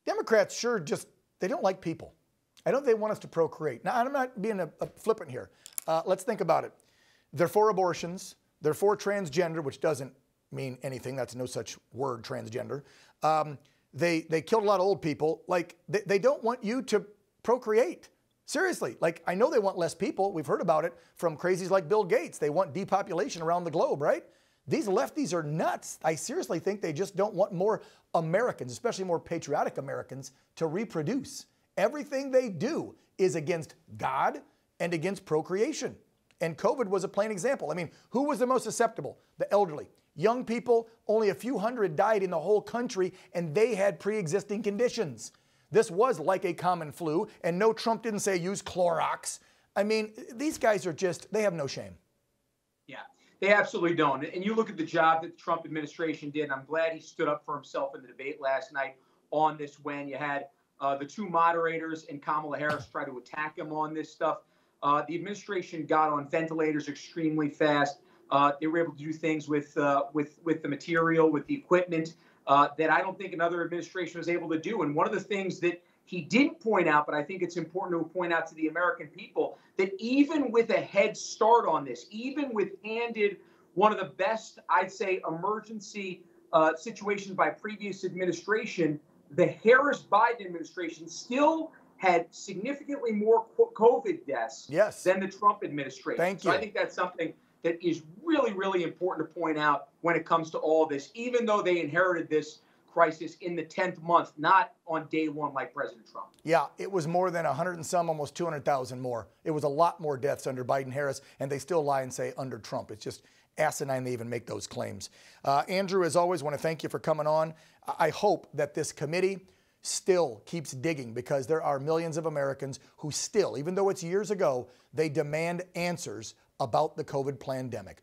Democrats sure just, they don't like people. I don't think they want us to procreate. Now, I'm not being a flippant here. Let's think about it. They're for abortions. They're for transgender, which doesn't mean anything. That's no such word, transgender. They killed a lot of old people. Like, they don't want you to procreate. Seriously. Like, I know they want less people. We've heard about it from crazies like Bill Gates. They want depopulation around the globe, right? These lefties are nuts. I seriously think they just don't want more Americans, especially more patriotic Americans, to reproduce. Everything they do is against God and against procreation. And COVID was a plain example. I mean, who was the most susceptible? The elderly. Young people, only a few hundred died in the whole country, and they had pre-existing conditions. This was like a common flu, and no, Trump didn't say use Clorox. I mean, these guys are just, they have no shame. Yeah, they absolutely don't. And you look at the job that the Trump administration did, and I'm glad he stood up for himself in the debate last night on this when you had the two moderators and Kamala Harris try to attack him on this stuff. The administration got on ventilators extremely fast. They were able to do things with the material, with the equipment that I don't think another administration was able to do. And one of the things that he didn't point out, but I think it's important to point out to the American people, that even with a head start on this, even with handed one of the best, I'd say, emergency situations by previous administration, the Harris-Biden administration still had significantly more COVID deaths than the Trump administration. Thank you. So I think that's something that is really, really important to point out when it comes to all this, even though they inherited this crisis in the 10th month, not on day one like President Trump. Yeah, it was more than 100 and some, almost 200,000 more. It was a lot more deaths under Biden-Harris, and they still lie and say under Trump. It's just asinine they even make those claims. Andrew, as always, want to thank you for coming on. I hope that this committee still keeps digging, because there are millions of Americans who still, even though it's years ago, they demand answers about the COVID pandemic.